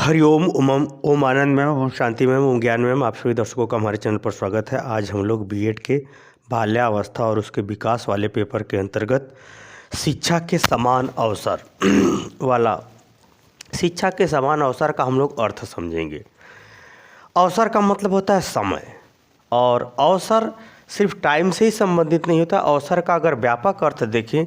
हरिओम उमम ओम आनंदमय ओम शांतिमय ओम ज्ञानमय। आप सभी दर्शकों का हमारे चैनल पर स्वागत है। आज हम लोग बीएड के बाल्यावस्था और उसके विकास वाले पेपर के अंतर्गत शिक्षा के समान अवसर वाला शिक्षा के समान अवसर का हम लोग अर्थ समझेंगे। अवसर का मतलब होता है समय, और अवसर सिर्फ टाइम से ही संबंधित नहीं होता। अवसर का अगर व्यापक अर्थ देखें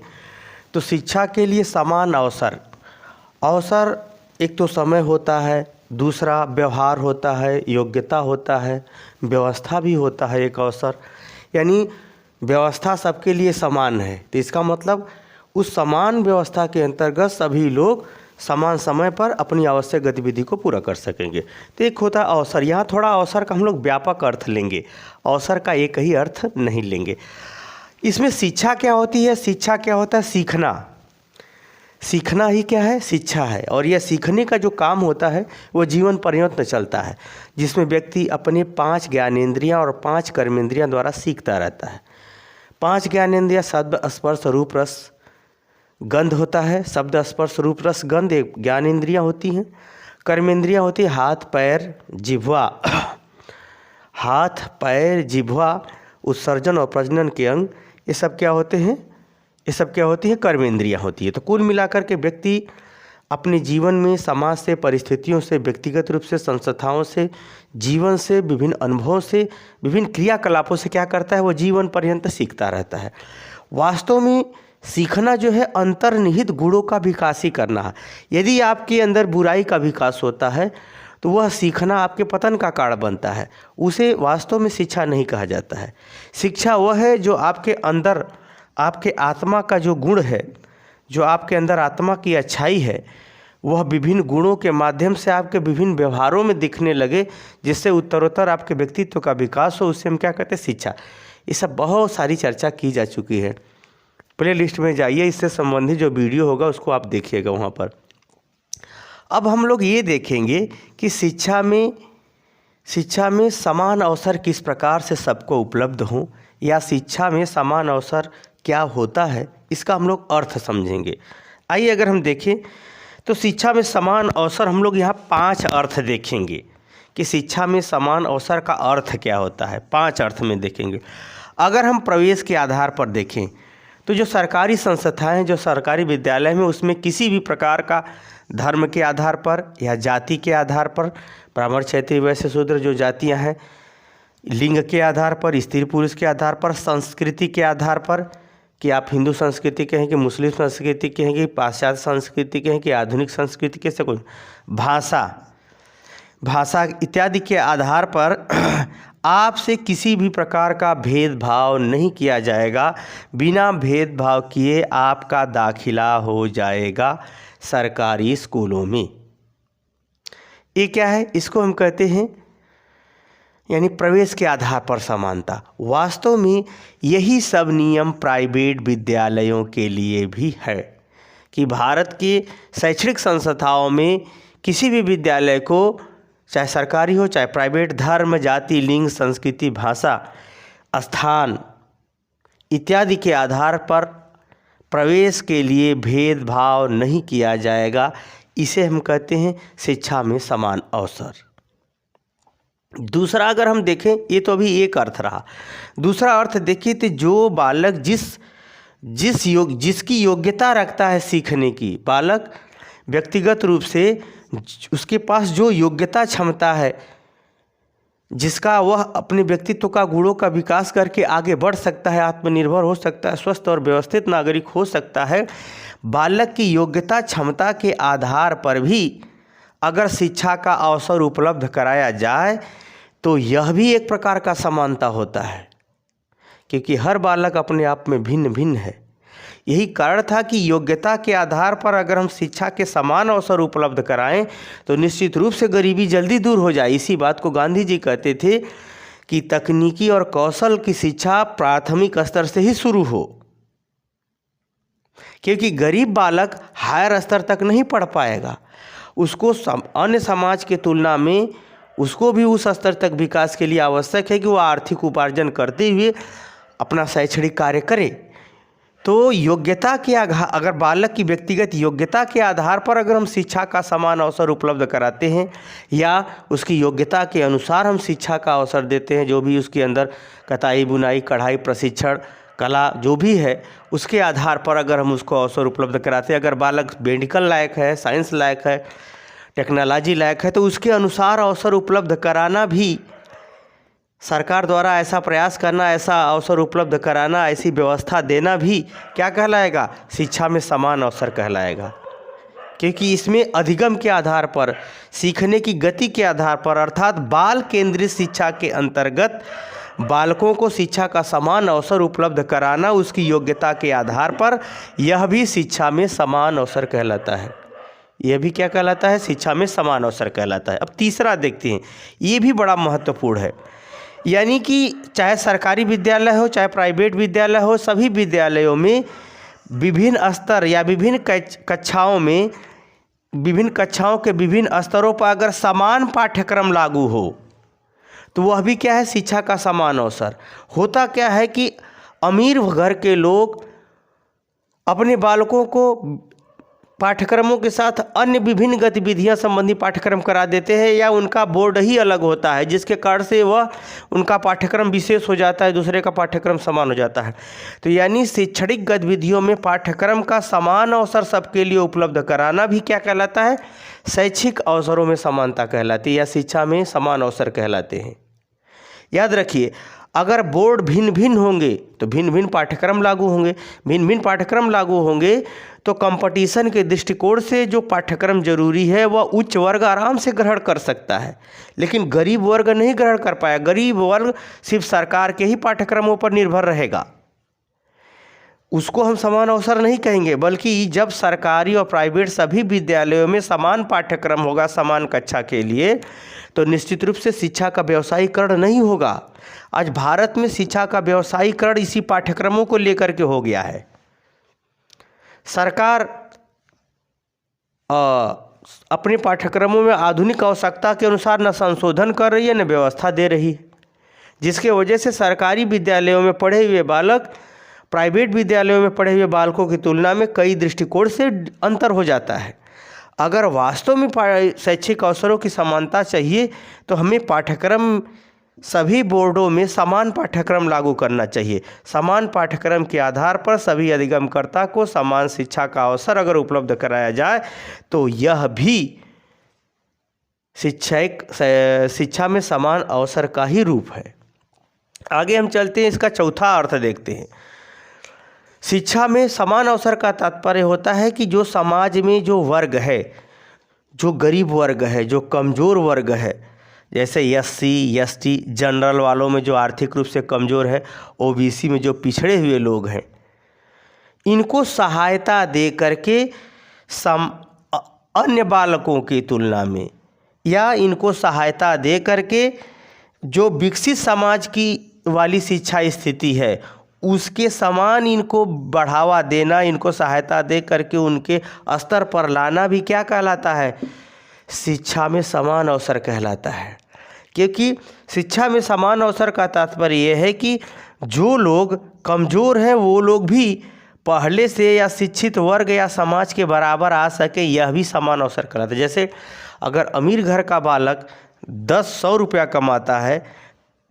तो शिक्षा के लिए समान अवसर एक तो समय होता है, दूसरा व्यवहार होता है, योग्यता होता है, व्यवस्था भी होता है। एक अवसर यानी व्यवस्था सबके लिए समान है, तो इसका मतलब उस समान व्यवस्था के अंतर्गत सभी लोग समान समय पर अपनी आवश्यक गतिविधि को पूरा कर सकेंगे। तो एक होता है अवसर। यहाँ थोड़ा अवसर का हम लोग व्यापक अर्थ लेंगे, अवसर का एक ही अर्थ नहीं लेंगे। इसमें शिक्षा क्या होती है? शिक्षा क्या होता है? सीखना। सीखना ही क्या है? शिक्षा है। और यह सीखने का जो काम होता है वो जीवन पर्यंत चलता है, जिसमें व्यक्ति अपने 5 ज्ञानेंद्रियां और 5 कर्मेंद्रियां द्वारा सीखता रहता है। 5 ज्ञानेंद्रियां शब्द स्पर्श रूप रस गंध होता है। शब्द स्पर्श रूप रस गंध एक ज्ञानेंद्रियां होती हैं। कर्मेंद्रियां होती है हाथ पैर जिह्वा। हाथ पैर जिह्वा उत्सर्जन और प्रजनन के अंग, ये सब क्या होते हैं? ये सब क्या होती है? कर्मेंद्रियां होती है। तो कुल मिलाकर के व्यक्ति अपने जीवन में समाज से, परिस्थितियों से, व्यक्तिगत रूप से, संस्थाओं से, जीवन से, विभिन्न अनुभवों से, विभिन्न क्रियाकलापों से क्या करता है? वो जीवन पर्यंत सीखता रहता है। वास्तव में सीखना जो है अंतर्निहित गुणों का विकास ही करना है। यदि आपके अंदर बुराई का विकास होता है तो वह सीखना आपके पतन का कारण बनता है। उसे वास्तव में शिक्षा नहीं कहा जाता है। शिक्षा वह है जो आपके अंदर, आपके आत्मा का जो गुण है, जो आपके अंदर आत्मा की अच्छाई है, वह विभिन्न गुणों के माध्यम से आपके विभिन्न व्यवहारों में दिखने लगे, जिससे उत्तरोत्तर आपके व्यक्तित्व का विकास हो। उससे हम क्या कहते हैं? शिक्षा। ये सब बहुत सारी चर्चा की जा चुकी है। प्ले लिस्ट में जाइए, इससे संबंधित जो वीडियो होगा उसको आप देखिएगा वहाँ पर। अब हम लोग ये देखेंगे कि शिक्षा में समान अवसर किस प्रकार से सबको उपलब्ध हों, या शिक्षा में समान अवसर क्या होता है, इसका हम लोग अर्थ समझेंगे। आइए अगर हम देखें तो शिक्षा में समान अवसर हम लोग यहाँ 5 अर्थ देखेंगे कि शिक्षा में समान अवसर का अर्थ क्या होता है। 5 अर्थ में देखेंगे। अगर हम प्रवेश के आधार पर देखें तो जो सरकारी संस्थाएं, जो सरकारी विद्यालय में, उसमें किसी भी प्रकार का धर्म के आधार पर या जाति के आधार पर, ब्राह्मण क्षत्रिय वैश्य शूद्र जो जातियाँ हैं, लिंग के आधार पर, स्त्री पुरुष के आधार पर, संस्कृति के आधार पर कि आप हिंदू संस्कृति के हैं कि मुस्लिम संस्कृति के हैं कि पाश्चात्य संस्कृति के हैं कि आधुनिक संस्कृति के, से कोई भाषा इत्यादि के आधार पर आपसे किसी भी प्रकार का भेदभाव नहीं किया जाएगा। बिना भेदभाव किए आपका दाखिला हो जाएगा सरकारी स्कूलों में। ये क्या है? इसको हम कहते हैं यानी प्रवेश के आधार पर समानता। वास्तव में यही सब नियम प्राइवेट विद्यालयों के लिए भी है कि भारत के शैक्षणिक संस्थाओं में किसी भी विद्यालय को, चाहे सरकारी हो चाहे प्राइवेट, धर्म, जाति, लिंग, संस्कृति, भाषा, स्थान इत्यादि के आधार पर प्रवेश के लिए भेदभाव नहीं किया जाएगा। इसे हम कहते हैं शिक्षा में समान अवसर। दूसरा अगर हम देखें, ये तो अभी एक अर्थ रहा। दूसरा अर्थ देखिए तो जो बालक जिसकी योग्यता रखता है सीखने की, बालक व्यक्तिगत रूप से उसके पास जो योग्यता क्षमता है, जिसका वह अपने व्यक्तित्व का गुणों का विकास करके आगे बढ़ सकता है, आत्मनिर्भर हो सकता है, स्वस्थ और व्यवस्थित नागरिक हो सकता है, बालक की योग्यता क्षमता के आधार पर भी अगर शिक्षा का अवसर उपलब्ध कराया जाए तो यह भी एक प्रकार का समानता होता है, क्योंकि हर बालक अपने आप में भिन्न भिन्न है। यही कारण था कि योग्यता के आधार पर अगर हम शिक्षा के समान अवसर उपलब्ध कराएं तो निश्चित रूप से गरीबी जल्दी दूर हो जाए। इसी बात को गांधी जी कहते थे कि तकनीकी और कौशल की शिक्षा प्राथमिक स्तर से ही शुरू हो, क्योंकि गरीब बालक हायर स्तर तक नहीं पढ़ पाएगा। उसको अन्य समाज के तुलना में उसको भी उस स्तर तक विकास के लिए आवश्यक है कि वो आर्थिक उपार्जन करते हुए अपना शैक्षणिक कार्य करे। तो योग्यता के अगर बालक की व्यक्तिगत योग्यता के आधार पर अगर हम शिक्षा का समान अवसर उपलब्ध कराते हैं या उसकी योग्यता के अनुसार हम शिक्षा का अवसर देते हैं, जो भी उसके अंदर कताई बुनाई कढ़ाई प्रशिक्षण कला जो भी है उसके आधार पर अगर हम उसको अवसर उपलब्ध कराते हैं, अगर बालक मेडिकल लायक है, साइंस लायक है, टेक्नोलॉजी लायक है, तो उसके अनुसार अवसर उपलब्ध कराना भी सरकार द्वारा ऐसा प्रयास करना, ऐसा अवसर उपलब्ध कराना, ऐसी व्यवस्था देना भी क्या कहलाएगा? शिक्षा में समान अवसर कहलाएगा। क्योंकि इसमें अधिगम के आधार पर, सीखने की गति के आधार पर, अर्थात बाल केंद्रित शिक्षा के अंतर्गत बालकों को शिक्षा का समान अवसर उपलब्ध कराना उसकी योग्यता के आधार पर, यह भी शिक्षा में समान अवसर कहलाता है। यह भी क्या कहलाता है? शिक्षा में समान अवसर कहलाता है। अब तीसरा देखते हैं, ये भी बड़ा महत्वपूर्ण है। यानी कि चाहे सरकारी विद्यालय हो चाहे प्राइवेट विद्यालय हो, सभी विद्यालयों में विभिन्न स्तर या विभिन्न कक्षाओं में, विभिन्न कक्षाओं के विभिन्न स्तरों पर अगर समान पाठ्यक्रम लागू हो तो वह भी क्या है? शिक्षा का समान अवसर। होता क्या है कि अमीर घर के लोग अपने बालकों को पाठ्यक्रमों के साथ अन्य विभिन्न गतिविधियां संबंधी पाठ्यक्रम करा देते हैं, या उनका बोर्ड ही अलग होता है जिसके कारण से वह उनका पाठ्यक्रम विशेष हो जाता है, दूसरे का पाठ्यक्रम समान हो जाता है। तो यानी शैक्षणिक गतिविधियों में पाठ्यक्रम का समान अवसर सबके लिए उपलब्ध कराना भी क्या कहलाता है? शैक्षिक अवसरों में समानता कहलाती है या शिक्षा में समान अवसर कहलाते हैं। याद रखिए, अगर बोर्ड भिन्न भिन्न होंगे तो भिन्न भिन्न पाठ्यक्रम लागू होंगे, भिन्न भिन्न पाठ्यक्रम लागू होंगे तो कंपटीशन के दृष्टिकोण से जो पाठ्यक्रम जरूरी है वह उच्च वर्ग आराम से ग्रहण कर सकता है, लेकिन गरीब वर्ग नहीं ग्रहण कर पाया। गरीब वर्ग सिर्फ सरकार के ही पाठ्यक्रमों पर निर्भर रहेगा, उसको हम समान अवसर नहीं कहेंगे, बल्कि जब सरकारी और प्राइवेट सभी विद्यालयों में समान पाठ्यक्रम होगा समान कक्षा के लिए, तो निश्चित रूप से शिक्षा का व्यवसायीकरण नहीं होगा। आज भारत में शिक्षा का व्यवसायीकरण इसी पाठ्यक्रमों को लेकर के हो गया है। सरकार अपने पाठ्यक्रमों में आधुनिक आवश्यकता के अनुसार न संशोधन कर रही है न व्यवस्था दे रही है, जिसके वजह से सरकारी विद्यालयों में पढ़े हुए बालक प्राइवेट विद्यालयों में पढ़े हुए बालकों की तुलना में कई दृष्टिकोण से अंतर हो जाता है। अगर वास्तव में शैक्षिक अवसरों की समानता चाहिए तो हमें पाठ्यक्रम सभी बोर्डों में समान पाठ्यक्रम लागू करना चाहिए। समान पाठ्यक्रम के आधार पर सभी अधिगमकर्ता को समान शिक्षा का अवसर अगर उपलब्ध कराया जाए तो यह भी शिक्षा में समान अवसर का ही रूप है। आगे हम चलते हैं, इसका चौथा अर्थ देखते हैं। शिक्षा में समान अवसर का तात्पर्य होता है कि जो समाज में जो वर्ग है, जो गरीब वर्ग है, जो कमज़ोर वर्ग है, जैसे SC ST जनरल वालों में जो आर्थिक रूप से कमज़ोर है, OBC में जो पिछड़े हुए लोग हैं, इनको सहायता दे करके अन्य बालकों की तुलना में, या इनको सहायता दे करके जो विकसित समाज की वाली शिक्षा स्थिति है उसके समान इनको बढ़ावा देना, इनको सहायता दे करके उनके स्तर पर लाना भी क्या कहलाता है? शिक्षा में समान अवसर कहलाता है। क्योंकि शिक्षा में समान अवसर का तात्पर्य यह है कि जो लोग कमज़ोर हैं वो लोग भी पहले से या शिक्षित वर्ग या समाज के बराबर आ सके, यह भी समान अवसर कहलाता है। जैसे अगर अमीर घर का बालक 100 रुपया कमाता है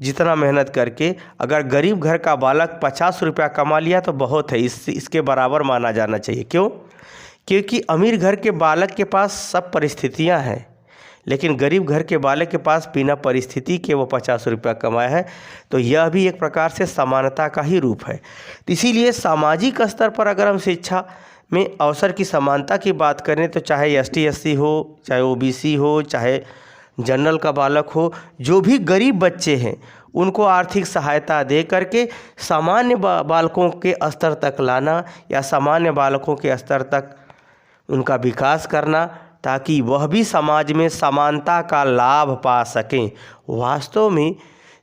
जितना मेहनत करके, अगर गरीब घर का बालक 50 रुपया कमा लिया तो बहुत है, इसके बराबर माना जाना चाहिए। क्यों? क्योंकि अमीर घर के बालक के पास सब परिस्थितियां हैं, लेकिन गरीब घर के बालक के पास बिना परिस्थिति के वो 50 रुपया कमाया है, तो यह भी एक प्रकार से समानता का ही रूप है। तो इसीलिए सामाजिक स्तर पर अगर हम शिक्षा में अवसर की समानता की बात करें तो चाहे ST SC हो, चाहे OBC हो, चाहे जनरल का बालक हो, जो भी गरीब बच्चे हैं उनको आर्थिक सहायता दे करके सामान्य बालकों के स्तर तक लाना या सामान्य बालकों के स्तर तक उनका विकास करना, ताकि वह भी समाज में समानता का लाभ पा सकें। वास्तव में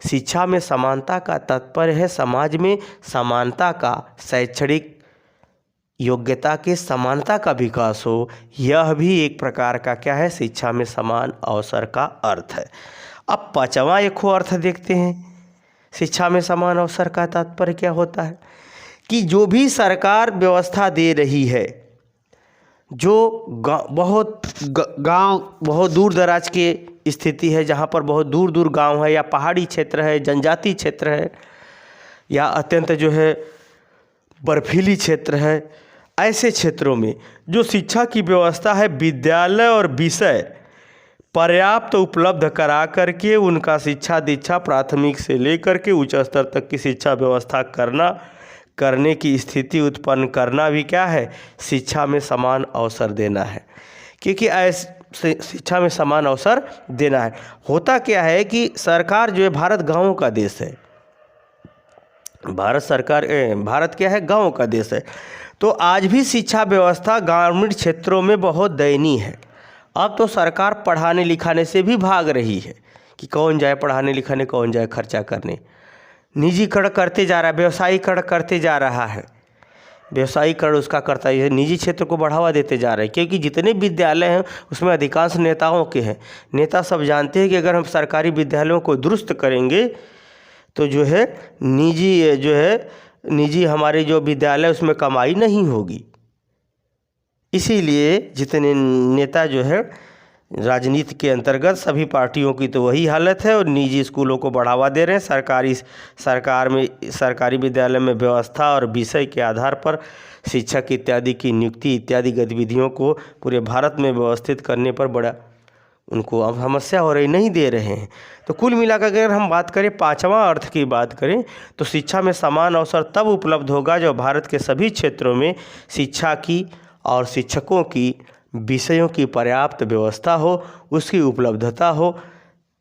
शिक्षा में समानता का तात्पर्य है समाज में समानता का, शैक्षणिक योग्यता के समानता का विकास हो। यह भी एक प्रकार का क्या है? शिक्षा में समान अवसर का अर्थ है। अब पांचवा एक और अर्थ देखते हैं, शिक्षा में समान अवसर का तात्पर्य क्या होता है? कि जो भी सरकार व्यवस्था दे रही है, जो गांव बहुत दूर दराज की स्थिति है, जहां पर बहुत दूर दूर गांव है या पहाड़ी क्षेत्र है, जनजाति क्षेत्र है या अत्यंत जो है बर्फीली क्षेत्र है, ऐसे क्षेत्रों में जो शिक्षा की व्यवस्था है, विद्यालय और विषय पर्याप्त उपलब्ध करा करके उनका शिक्षा दीक्षा प्राथमिक से लेकर के उच्च स्तर तक की शिक्षा व्यवस्था करने की स्थिति उत्पन्न करना भी क्या है, शिक्षा में समान अवसर देना है। क्योंकि ऐसे शिक्षा में समान अवसर देना है। होता क्या है कि सरकार जो है, भारत गाँवों का देश है, भारत क्या है, गाँव का देश है। तो आज भी शिक्षा व्यवस्था ग्रामीण क्षेत्रों में बहुत दयनीय है। अब तो सरकार पढ़ाने लिखाने से भी भाग रही है कि कौन जाए पढ़ाने लिखाने, कौन जाए खर्चा करने। निजीकरण करते जा रहा है, व्यवसायीकरण करते जा रहा है, व्यवसायीकरण उसका करता है, निजी क्षेत्र को बढ़ावा देते जा रहे हैं। क्योंकि जितने विद्यालय हैं उसमें अधिकांश नेताओं के हैं। नेता सब जानते हैं कि अगर हम सरकारी विद्यालयों को दुरुस्त करेंगे तो जो है निजी हमारे जो विद्यालय उसमें कमाई नहीं होगी। इसीलिए जितने नेता जो है राजनीति के अंतर्गत सभी पार्टियों की तो वही हालत है और निजी स्कूलों को बढ़ावा दे रहे हैं। सरकारी विद्यालय में व्यवस्था और विषय के आधार पर शिक्षक इत्यादि की नियुक्ति इत्यादि गतिविधियों को पूरे भारत में व्यवस्थित करने पर बड़ा उनको अब समस्या हो रही, नहीं दे रहे हैं। तो कुल मिलाकर अगर हम बात करें, पांचवा अर्थ की बात करें तो शिक्षा में समान अवसर तब उपलब्ध होगा जब भारत के सभी क्षेत्रों में शिक्षा की और शिक्षकों की विषयों की पर्याप्त व्यवस्था हो, उसकी उपलब्धता हो,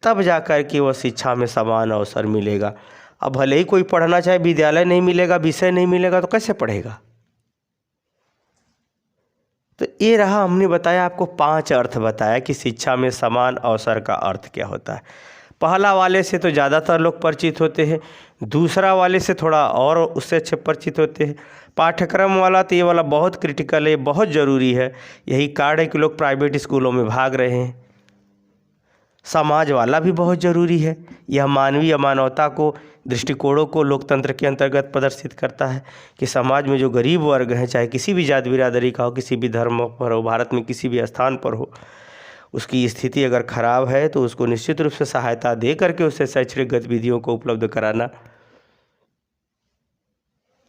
तब जाकर के वह शिक्षा में समान अवसर मिलेगा। अब भले ही कोई पढ़ना चाहे, विद्यालय नहीं मिलेगा, विषय नहीं मिलेगा तो कैसे पढ़ेगा। तो ये रहा, हमने बताया आपको 5 अर्थ बताया कि शिक्षा में समान अवसर का अर्थ क्या होता है। पहला वाले से तो ज़्यादातर लोग परिचित होते हैं, दूसरा वाले से थोड़ा और उससे अच्छे परिचित होते हैं। पाठ्यक्रम वाला तो ये वाला बहुत क्रिटिकल है, बहुत ज़रूरी है। यही कारण है कि लोग प्राइवेट स्कूलों में भाग रहे हैं। समाज वाला भी बहुत ज़रूरी है। यह मानवीय मानवता को, दृष्टिकोणों को लोकतंत्र के अंतर्गत प्रदर्शित करता है कि समाज में जो गरीब वर्ग हैं, चाहे किसी भी जात बिरादरी का हो, किसी भी धर्म पर हो, भारत में किसी भी स्थान पर हो, उसकी स्थिति अगर खराब है तो उसको निश्चित रूप से सहायता दे करके उसे शैक्षणिक गतिविधियों को उपलब्ध कराना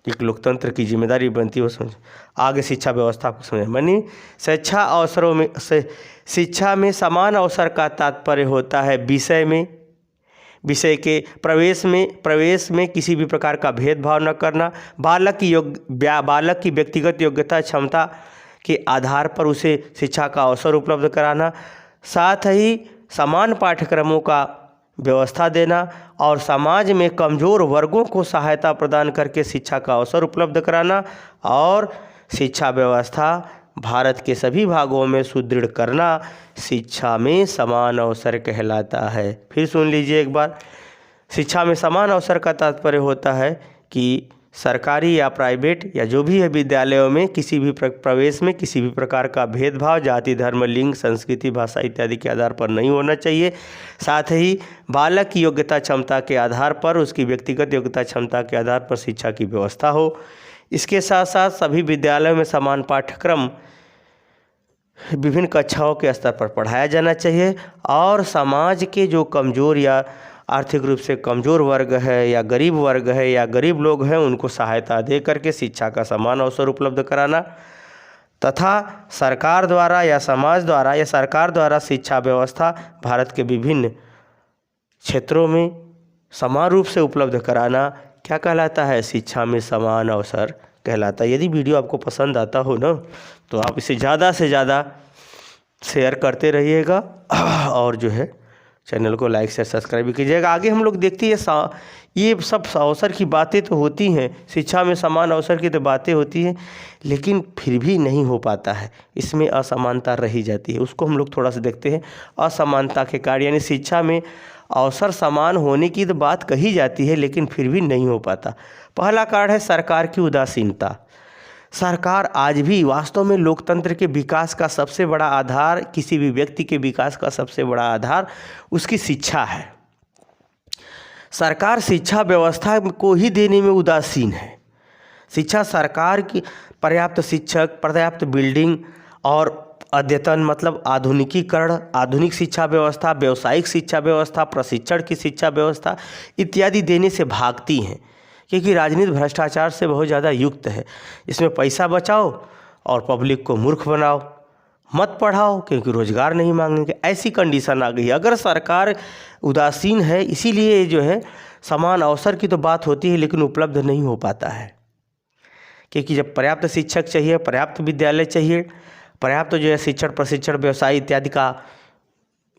एक लोकतंत्र की जिम्मेदारी बनती है। वो समझ आगे शिक्षा व्यवस्था को समझ मानी शिक्षा अवसरों में शिक्षा में समान अवसर का तात्पर्य होता है विषय के प्रवेश में किसी भी प्रकार का भेदभाव न करना, बालक की व्यक्तिगत योग्यता क्षमता के आधार पर उसे शिक्षा का अवसर उपलब्ध कराना, साथ ही समान पाठ्यक्रमों का व्यवस्था देना और समाज में कमज़ोर वर्गों को सहायता प्रदान करके शिक्षा का अवसर उपलब्ध कराना और शिक्षा व्यवस्था भारत के सभी भागों में सुदृढ़ करना शिक्षा में समान अवसर कहलाता है। फिर सुन लीजिए एक बार, शिक्षा में समान अवसर का तात्पर्य होता है कि सरकारी या प्राइवेट या जो भी है विद्यालयों में किसी भी प्रवेश में किसी भी प्रकार का भेदभाव जाति, धर्म, लिंग, संस्कृति, भाषा इत्यादि के आधार पर नहीं होना चाहिए। साथ ही बालक की योग्यता क्षमता के आधार पर, उसकी व्यक्तिगत योग्यता क्षमता के आधार पर शिक्षा की व्यवस्था हो। इसके साथ साथ सभी विद्यालयों में समान पाठ्यक्रम विभिन्न कक्षाओं के स्तर पर पढ़ाया जाना चाहिए और समाज के जो कमज़ोर या आर्थिक रूप से कमज़ोर वर्ग है या गरीब वर्ग है या गरीब लोग हैं उनको सहायता दे करके शिक्षा का समान अवसर उपलब्ध कराना तथा सरकार द्वारा या समाज द्वारा या सरकार द्वारा शिक्षा व्यवस्था भारत के विभिन्न क्षेत्रों में समान रूप से उपलब्ध कराना क्या कहलाता है, शिक्षा में समान अवसर कहलाता है। यदि वीडियो आपको पसंद आता हो ना तो आप इसे ज़्यादा से ज़्यादा शेयर करते रहिएगा और जो है चैनल को लाइक शेयर सब्सक्राइब भी कीजिएगा। आगे हम लोग देखते हैं ये सब अवसर की बातें तो होती हैं, शिक्षा में समान अवसर की तो बातें होती हैं, लेकिन फिर भी नहीं हो पाता है, इसमें असमानता रही जाती है। उसको हम लोग थोड़ा सा देखते हैं। असमानता के कारण यानी शिक्षा में अवसर समान होने की तो बात कही जाती है लेकिन फिर भी नहीं हो पाता। पहला कारण है सरकार की उदासीनता। सरकार आज भी वास्तव में लोकतंत्र के विकास का सबसे बड़ा आधार, किसी भी व्यक्ति के विकास का सबसे बड़ा आधार उसकी शिक्षा है। सरकार शिक्षा व्यवस्था को ही देने में उदासीन है। शिक्षा सरकार की पर्याप्त शिक्षक, पर्याप्त बिल्डिंग और अद्यतन मतलब आधुनिकीकरण, आधुनिक शिक्षा व्यवस्था, व्यावसायिक शिक्षा व्यवस्था, प्रशिक्षण की शिक्षा व्यवस्था इत्यादि देने से भागती हैं, क्योंकि राजनीति भ्रष्टाचार से बहुत ज़्यादा युक्त है। इसमें पैसा बचाओ और पब्लिक को मूर्ख बनाओ, मत पढ़ाओ क्योंकि रोजगार नहीं मांगेंगे, ऐसी कंडीशन आ गई है। अगर सरकार उदासीन है, इसीलिए जो है समान अवसर की तो बात होती है लेकिन उपलब्ध नहीं हो पाता है, क्योंकि जब पर्याप्त शिक्षक चाहिए, पर्याप्त विद्यालय चाहिए, पर्याप्त जो है शिक्षण, प्रशिक्षण, व्यवसाय इत्यादि का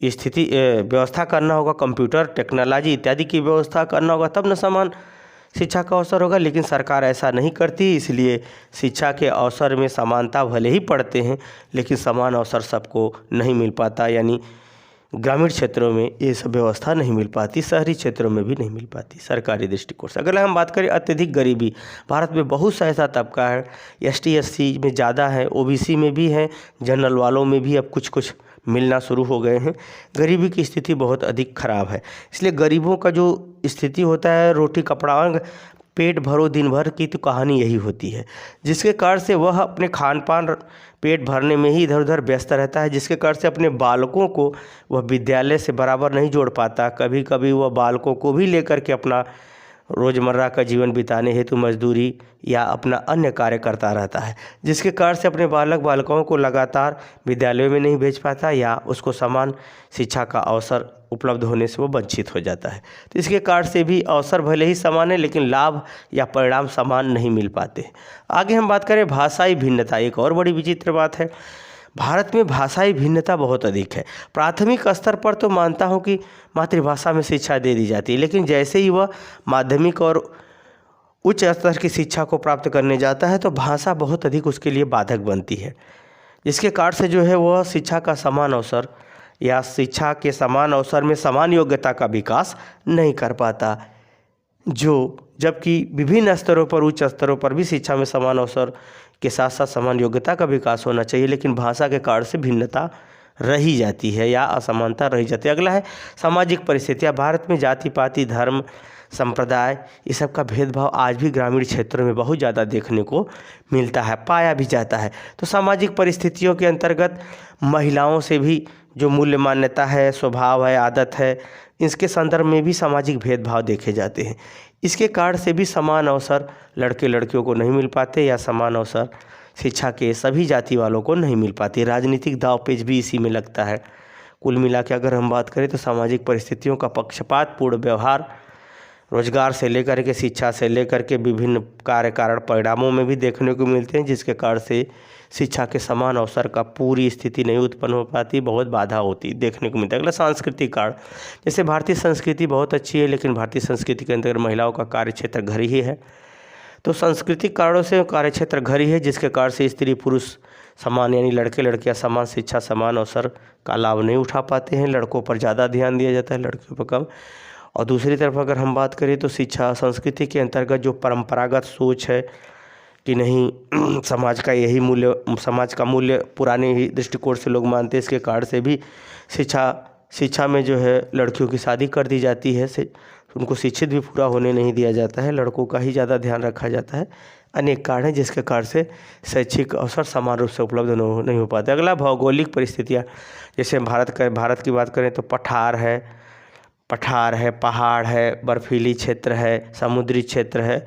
स्थिति व्यवस्था करना होगा, कंप्यूटर टेक्नोलॉजी इत्यादि की व्यवस्था करना होगा, तब न समान शिक्षा का अवसर होगा। लेकिन सरकार ऐसा नहीं करती, इसलिए शिक्षा के अवसर में समानता भले ही पढ़ते हैं लेकिन समान अवसर सबको नहीं मिल पाता। यानी ग्रामीण क्षेत्रों में ये सब व्यवस्था नहीं मिल पाती, शहरी क्षेत्रों में भी नहीं मिल पाती सरकारी दृष्टिकोण से। अगर हम बात करें अत्यधिक गरीबी, भारत में बहुत सा ऐसा तबका है, ST SC में ज़्यादा है, OBC में भी है, जनरल वालों में भी अब कुछ कुछ मिलना शुरू हो गए हैं। गरीबी की स्थिति बहुत अधिक खराब है, इसलिए गरीबों का जो स्थिति होता है, रोटी कपड़ा पेट भरो दिन भर की तो कहानी यही होती है, जिसके कारण से वह अपने खान पान पेट भरने में ही इधर उधर व्यस्त रहता है, जिसके कारण से अपने बालकों को वह विद्यालय से बराबर नहीं जोड़ पाता। कभी कभी वह बालकों को भी लेकर के अपना रोज़मर्रा का जीवन बिताने हेतु मजदूरी या अपना अन्य कार्य करता रहता है, जिसके कारण से अपने बालकों को लगातार विद्यालयों में नहीं भेज पाता या उसको समान शिक्षा का अवसर उपलब्ध होने से वो वंचित हो जाता है। तो इसके कारण से भी अवसर भले ही समान है लेकिन लाभ या परिणाम समान नहीं मिल पाते। आगे हम बात करें भाषाई भिन्नता, एक और बड़ी विचित्र बात है। भारत में भाषाई भिन्नता बहुत अधिक है। प्राथमिक स्तर पर तो मानता हूँ कि मातृभाषा में शिक्षा दे दी जाती है, लेकिन जैसे ही वह माध्यमिक और उच्च स्तर की शिक्षा को प्राप्त करने जाता है तो भाषा बहुत अधिक उसके लिए बाधक बनती है, जिसके कारण से जो है वह शिक्षा का समान अवसर या शिक्षा के समान अवसर में समान योग्यता का विकास नहीं कर पाता, जो जबकि विभिन्न स्तरों पर, उच्च स्तरों पर भी शिक्षा में समान अवसर के साथ साथ समान योग्यता का विकास होना चाहिए, लेकिन भाषा के कारण से भिन्नता रही जाती है या असमानता रही जाती है। अगला है सामाजिक परिस्थितियाँ। भारत में जाति पाति, धर्म, संप्रदाय ये सब का भेदभाव आज भी ग्रामीण क्षेत्रों में बहुत ज़्यादा देखने को मिलता है, पाया भी जाता है। तो सामाजिक परिस्थितियों के अंतर्गत महिलाओं से भी जो मूल्य मान्यता है, स्वभाव है, आदत है, इसके संदर्भ में भी सामाजिक भेदभाव देखे जाते हैं। इसके कारण से भी समान अवसर लड़के लड़कियों को नहीं मिल पाते या समान अवसर शिक्षा के सभी जाति वालों को नहीं मिल पाती। राजनीतिक दांवपेच भी इसी में लगता है। कुल मिला के अगर हम बात करें तो सामाजिक परिस्थितियों का पक्षपातपूर्ण व्यवहार रोजगार से लेकर के, शिक्षा से लेकर के विभिन्न कार्य कारण परिणामों में भी देखने को मिलते हैं, जिसके कारण से शिक्षा के समान अवसर का पूरी स्थिति नहीं उत्पन्न हो पाती, बहुत बाधा होती देखने को मिलता है। अगला सांस्कृतिक कारण, जैसे भारतीय संस्कृति बहुत अच्छी है लेकिन भारतीय संस्कृति के अंतर्गत महिलाओं का कार्य क्षेत्र घर ही है, तो सांस्कृतिक कारणों से कार्य क्षेत्र घर ही है, जिसके कारण से स्त्री पुरुष समान यानी लड़के लड़कियां समान शिक्षा, समान अवसर का लाभ नहीं उठा पाते हैं। लड़कों पर ज़्यादा ध्यान दिया जाता है, लड़कियों पर कम। और दूसरी तरफ अगर हम बात करें तो शिक्षा संस्कृति के अंतर्गत जो परंपरागत सोच है कि नहीं समाज का यही मूल्य, समाज का मूल्य पुराने ही दृष्टिकोण से लोग मानते हैं, इसके कारण से भी शिक्षा में जो है लड़कियों की शादी कर दी जाती है, उनको शिक्षित भी पूरा होने नहीं दिया जाता है, लड़कों का ही ज़्यादा ध्यान रखा जाता है। अनेक कारण हैं जिसके कारण से शैक्षिक अवसर समान रूप से उपलब्ध नहीं हो पाते। अगला भौगोलिक परिस्थितियाँ, जैसे भारत की बात करें तो पठार है, पहाड़ है, बर्फीली क्षेत्र है, समुद्री क्षेत्र है,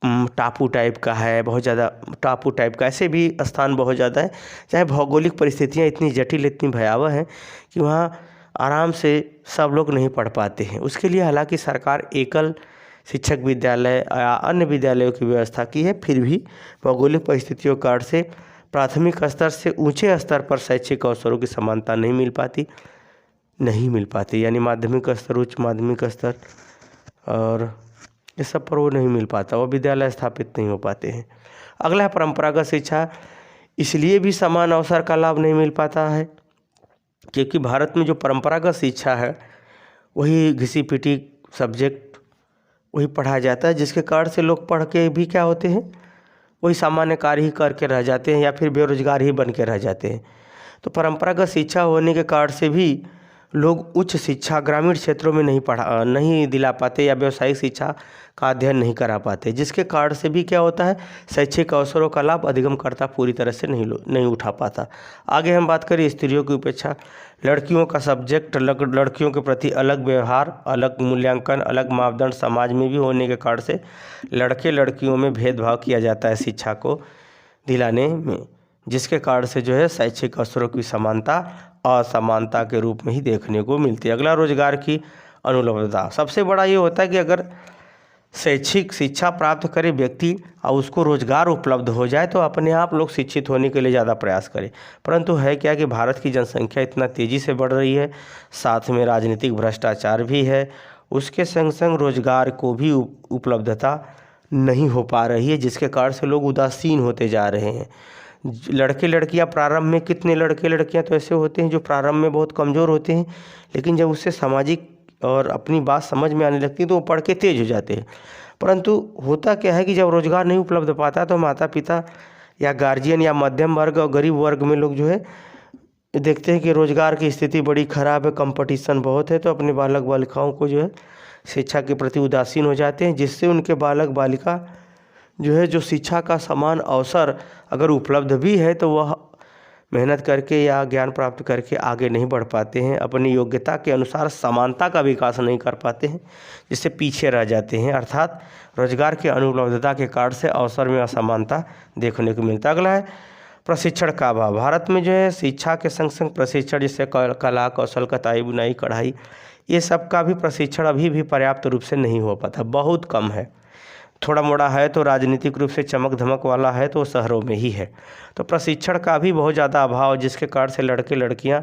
टापू टाइप का है, बहुत ज़्यादा टापू टाइप का, ऐसे भी स्थान बहुत ज़्यादा है। चाहे भौगोलिक परिस्थितियाँ इतनी जटिल, इतनी भयावह हैं कि वहाँ आराम से सब लोग नहीं पढ़ पाते हैं। उसके लिए हालांकि सरकार एकल शिक्षक विद्यालय या अन्य विद्यालयों की व्यवस्था की है, फिर भी भौगोलिक परिस्थितियों के कारण से प्राथमिक स्तर से ऊंचे स्तर पर शैक्षिक अवसरों की समानता नहीं मिल पाती, यानी माध्यमिक स्तर, उच्च माध्यमिक स्तर और इस सब पर वो नहीं मिल पाता, वो विद्यालय स्थापित नहीं हो पाते हैं। अगला है परंपरागत शिक्षा, इसलिए भी समान अवसर का लाभ नहीं मिल पाता है क्योंकि भारत में जो परंपरागत शिक्षा है वही घिसी पिटी सब्जेक्ट वही पढ़ाया जाता है, जिसके कारण से लोग पढ़ के भी क्या होते हैं, वही सामान्य कार्य ही करके रह जाते हैं या फिर बेरोजगार ही बन के रह जाते हैं। तो परंपरागत शिक्षा होने के कारण से भी लोग उच्च शिक्षा ग्रामीण क्षेत्रों में नहीं दिला पाते या व्यावसायिक शिक्षा का अध्ययन नहीं करा पाते, जिसके कारण से भी क्या होता है, शैक्षिक अवसरों का लाभ अधिगमकर्ता पूरी तरह से नहीं उठा पाता। आगे हम बात करें स्त्रियों की उपेक्षा, लड़कियों का सब्जेक्ट, लड़कियों के प्रति अलग व्यवहार, अलग मूल्यांकन, अलग मापदंड समाज में भी होने के कारण से लड़के लड़कियों में भेदभाव किया जाता है शिक्षा को दिलाने में, जिसके कारण से जो है शैक्षिक अवसरों की समानता असमानता के रूप में ही देखने को मिलती है। अगला, रोजगार की अनुपलब्धता। सबसे बड़ा ये होता है कि अगर शैक्षिक शिक्षा प्राप्त करे व्यक्ति और उसको रोजगार उपलब्ध हो जाए तो अपने आप लोग शिक्षित होने के लिए ज़्यादा प्रयास करें, परंतु है क्या कि भारत की जनसंख्या इतना तेज़ी से बढ़ रही है, साथ में राजनीतिक भ्रष्टाचार भी है, उसके संग संग रोजगार को भी उपलब्धता नहीं हो पा रही है, जिसके कारण से लोग उदासीन होते जा रहे हैं। लड़के लड़कियां प्रारंभ में, कितने लड़के लड़कियां तो ऐसे होते हैं जो प्रारंभ में बहुत कमज़ोर होते हैं, लेकिन जब उससे सामाजिक और अपनी बात समझ में आने लगती है तो वो पढ़ के तेज हो जाते हैं। परंतु होता क्या है कि जब रोज़गार नहीं उपलब्ध पाता तो माता पिता या गार्जियन या मध्यम वर्ग और गरीब वर्ग में लोग जो है देखते हैं कि रोज़गार की स्थिति बड़ी ख़राब है, कंपटीशन बहुत है, तो अपने बालक बालिकाओं को जो है शिक्षा के प्रति उदासीन हो जाते हैं, जिससे उनके बालक बालिका जो है जो शिक्षा का समान अवसर अगर उपलब्ध भी है तो वह मेहनत करके या ज्ञान प्राप्त करके आगे नहीं बढ़ पाते हैं, अपनी योग्यता के अनुसार समानता का विकास नहीं कर पाते हैं, जिससे पीछे रह जाते हैं। अर्थात रोजगार की अनुपलब्धता के कारण से अवसर में असमानता देखने को मिलता है। अगला है प्रशिक्षण का अभाव। भारत में जो है शिक्षा के संग संग प्रशिक्षण, जैसे कला कौशल, कताई बुनाई कढ़ाई, ये सब का भी प्रशिक्षण अभी भी पर्याप्त रूप से नहीं हो पाता, बहुत कम है। थोड़ा मोड़ा है तो राजनीतिक रूप से चमक धमक वाला है तो शहरों में ही है। तो प्रशिक्षण का भी बहुत ज़्यादा अभाव, जिसके कारण से लड़के लड़कियां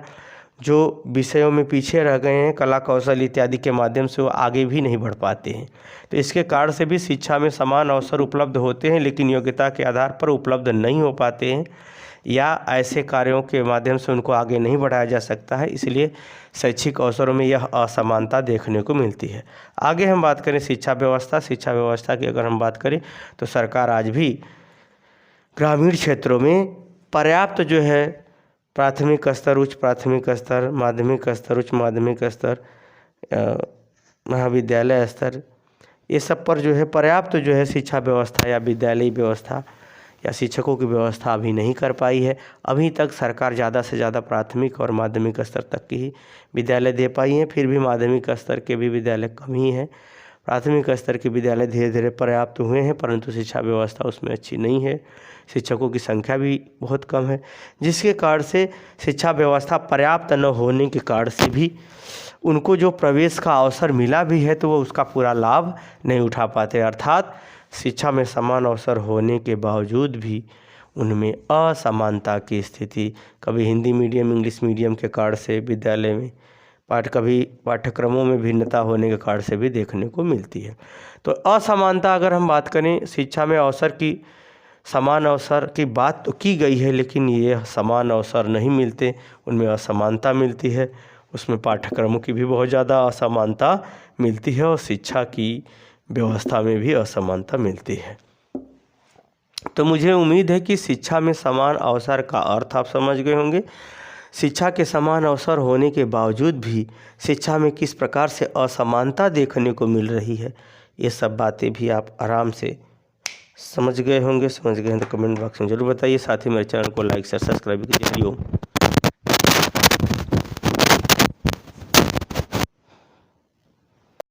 जो विषयों में पीछे रह गए हैं, कला कौशल इत्यादि के माध्यम से वो आगे भी नहीं बढ़ पाते हैं। तो इसके कारण से भी शिक्षा में समान अवसर उपलब्ध होते हैं, लेकिन योग्यता के आधार पर उपलब्ध नहीं हो पाते हैं, या ऐसे कार्यों के माध्यम से उनको आगे नहीं बढ़ाया जा सकता है, इसलिए शैक्षिक अवसरों में यह असमानता देखने को मिलती है। आगे हम बात करें शिक्षा व्यवस्था। शिक्षा व्यवस्था की अगर हम बात करें तो सरकार आज भी ग्रामीण क्षेत्रों में पर्याप्त जो है प्राथमिक स्तर, उच्च प्राथमिक स्तर, माध्यमिक स्तर, उच्च माध्यमिक स्तर, महाविद्यालय स्तर, ये सब पर जो है पर्याप्त जो है शिक्षा व्यवस्था या विद्यालयी व्यवस्था या शिक्षकों की व्यवस्था अभी नहीं कर पाई है। अभी तक सरकार ज़्यादा से ज़्यादा प्राथमिक और माध्यमिक स्तर तक की ही विद्यालय दे पाई हैं, फिर भी माध्यमिक स्तर के भी विद्यालय कम ही हैं। प्राथमिक स्तर के विद्यालय धीरे धीरे पर्याप्त हुए हैं, परंतु शिक्षा व्यवस्था उसमें अच्छी नहीं है, शिक्षकों की संख्या भी बहुत कम है, जिसके कारण से शिक्षा व्यवस्था पर्याप्त न होने के कारण से भी उनको जो प्रवेश का अवसर मिला भी है तो वो उसका पूरा लाभ नहीं उठा पाते। अर्थात शिक्षा में समान अवसर होने के बावजूद भी उनमें असमानता की स्थिति, कभी हिंदी मीडियम इंग्लिश मीडियम के कारण से विद्यालय में कभी पाठ्यक्रमों में भिन्नता होने के कारण से भी देखने को मिलती है। तो असमानता अगर हम बात करें, शिक्षा में अवसर की समान अवसर की बात तो की गई है, लेकिन ये समान अवसर नहीं मिलते, उनमें असमानता मिलती है, उसमें पाठ्यक्रमों की भी बहुत ज़्यादा असमानता मिलती है और शिक्षा की व्यवस्था में भी असमानता मिलती है। तो मुझे उम्मीद है कि शिक्षा में समान अवसर का अर्थ आप समझ गए होंगे। शिक्षा के समान अवसर होने के बावजूद भी शिक्षा में किस प्रकार से असमानता देखने को मिल रही है, ये सब बातें भी आप आराम से समझ गए होंगे। समझ गए हैं तो कमेंट बॉक्स में जरूर बताइए। साथ ही मेरे चैनल को लाइक शेयर सब्सक्राइब कीजिए।